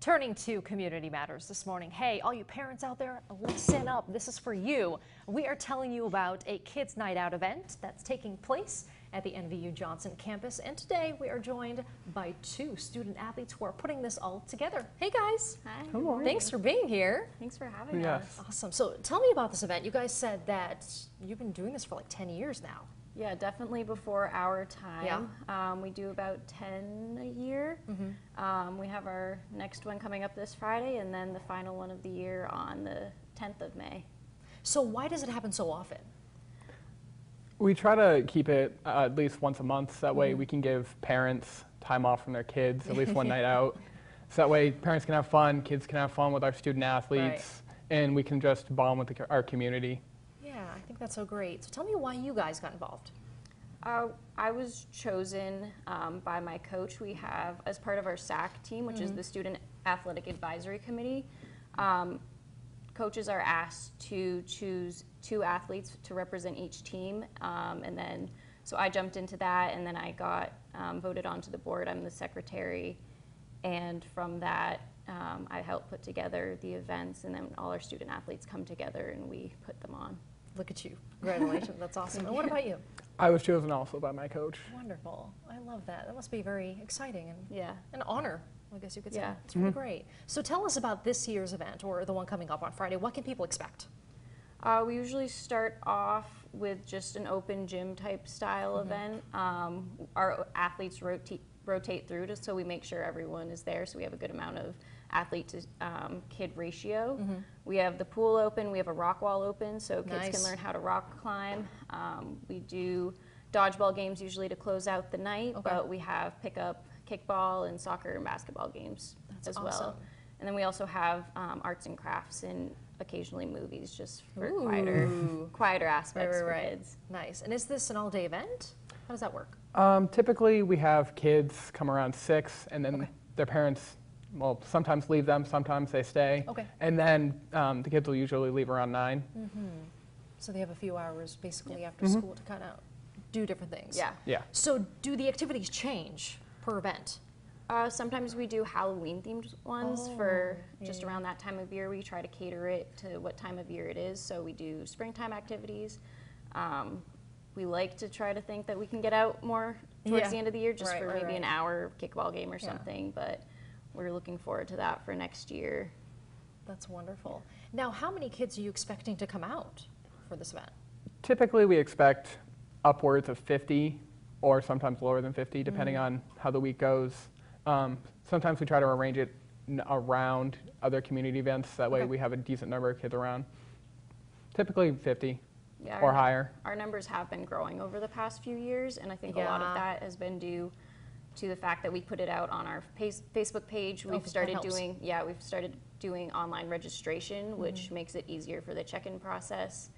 Turning to community matters this morning. Hey, all you parents out there, listen up. This is for you. We are telling you about a Kids Night Out event that's taking place at the NVU-Johnson campus. And today we are joined by two student athletes who are putting this all together. Hey guys. Hi. Good morning. Thanks for being here. Thanks for having us. Awesome. So tell me about this event. You guys said that you've been doing this for like 10 years now. Yeah, definitely before our time. Yeah. We do about 10 a year. We have our next one coming up this Friday, and then the final one of the year on the 10th of May. So why does it happen so often? We try to keep it at least once a month, so that way we can give parents time off from their kids, at least one night out. So that way parents can have fun, kids can have fun with our student athletes, and we can just bond with our community. Yeah, I think that's so great. So tell me why you guys got involved. I was chosen by my coach. We have, as part of our SAC team, which is the Student Athletic Advisory Committee, coaches are asked to choose 2 athletes to represent each team. So I jumped into that, and then I got voted onto the board. I'm the secretary, and from that, I helped put together the events, and then all our student athletes come together and we put them on. Look at you. Congratulations. That's awesome. And what about you? I was chosen also by my coach. Wonderful. I love that. That must be very exciting and an honor, I guess you could say. Yeah. It's really great. So tell us about this year's event, or the one coming up on Friday. What can people expect? We usually start off with just an open gym type style event. Our athletes rotate through so we make sure everyone is there, so we have a good amount of athlete to kid ratio. We have the pool open, we have a rock wall open, so kids can learn how to rock climb. We do dodgeball games usually to close out the night, but we have pickup, kickball, and soccer and basketball games as well. And then we also have arts and crafts and occasionally movies, just for quieter aspects for kids. Nice. And is this an all-day event? How does that work? Typically we have kids come around 6, and then their parents, well, sometimes leave them, sometimes they stay. And then the kids will usually leave around 9. So they have a few hours basically after school to kind of do different things. Yeah. So do the activities change per event? Sometimes we do Halloween themed ones for just around that time of year. We try to cater it to what time of year it is. So we do springtime activities. We like to try to think that we can get out more towards the end of the year, just for maybe an hour kickball game or something. But we're looking forward to that for next year. That's wonderful. Now, how many kids are you expecting to come out for this event? Typically we expect upwards of 50, or sometimes lower than 50, depending on how the week goes. Sometimes we try to arrange it around other community events, that way we have a decent number of kids around. Typically 50 or higher. Our numbers have been growing over the past few years, and I think a lot of that has been due to the fact that we put it out on our Facebook page. We've started doing online registration, which makes it easier for the check-in process.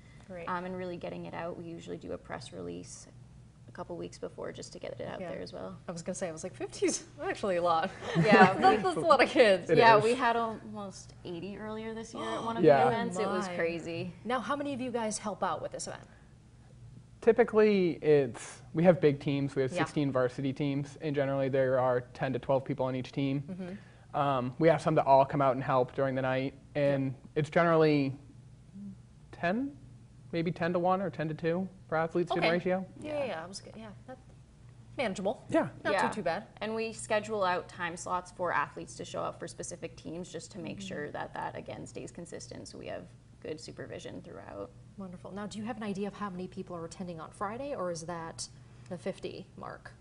And really getting it out. We usually do a press release a couple weeks before just to get it out there as well. I was going to say, I was like, 50 is actually a lot. Yeah. That's a lot of kids. We had almost 80 earlier this year at one of the events. It was crazy. Now, how many of you guys help out with this event? Typically, we have big teams. We have 16 varsity teams, and generally there are 10 to 12 people on each team. We have some that all come out and help during the night, and it's generally 10, maybe 10 to 1 or 10 to 2 for athlete-student ratio. That's manageable. Not too bad. And we schedule out time slots for athletes to show up for specific teams, just to make sure that again stays consistent, so we have good supervision throughout. Wonderful. Now, do you have an idea of how many people are attending on Friday, or is that the 50 mark?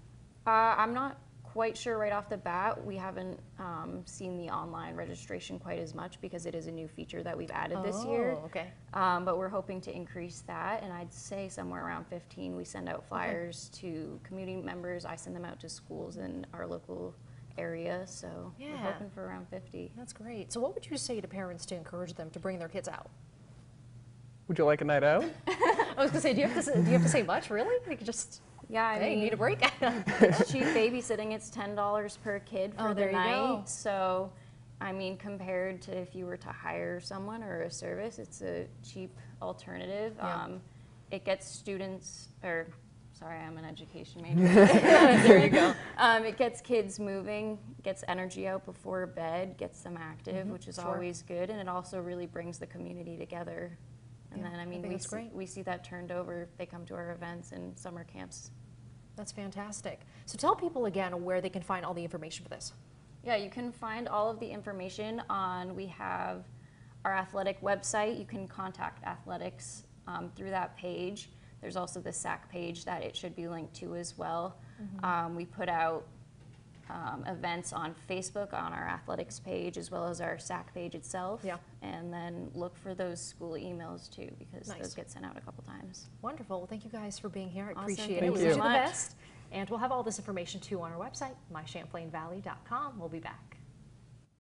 I'm not quite sure right off the bat. We haven't seen the online registration quite as much because it is a new feature that we've added this year. But we're hoping to increase that, and I'd say somewhere around 15. We send out flyers to community members. I send them out to schools in our local area, so we're hoping for around 50. That's great. So what would you say to parents to encourage them to bring their kids out? Would you like a night out? I was going to say, do you have to say much, really? You could just, I mean, need a break. It's cheap babysitting. It's $10 per kid for the night. So, I mean, compared to if you were to hire someone or a service, it's a cheap alternative. It gets sorry, I'm an education major. There you go. It gets kids moving, gets energy out before bed, gets them active, which is always good, and it also really brings the community together. And then, I mean, we see that turned over. They come to our events and summer camps. That's fantastic. So tell people again where they can find all the information for this. Yeah, you can find all of the information on, we have our athletic website. You can contact athletics through that page. There's also the SAC page that it should be linked to as well. We put out events on Facebook on our athletics page as well as our SAC page itself. Yeah. And then look for those school emails too, because those get sent out a couple times. Wonderful. Well, thank you guys for being here. I Awesome. appreciate it. Thank We you wish so you the much. best. And we'll have all this information too on our website, mychamplainvalley.com. We'll be back.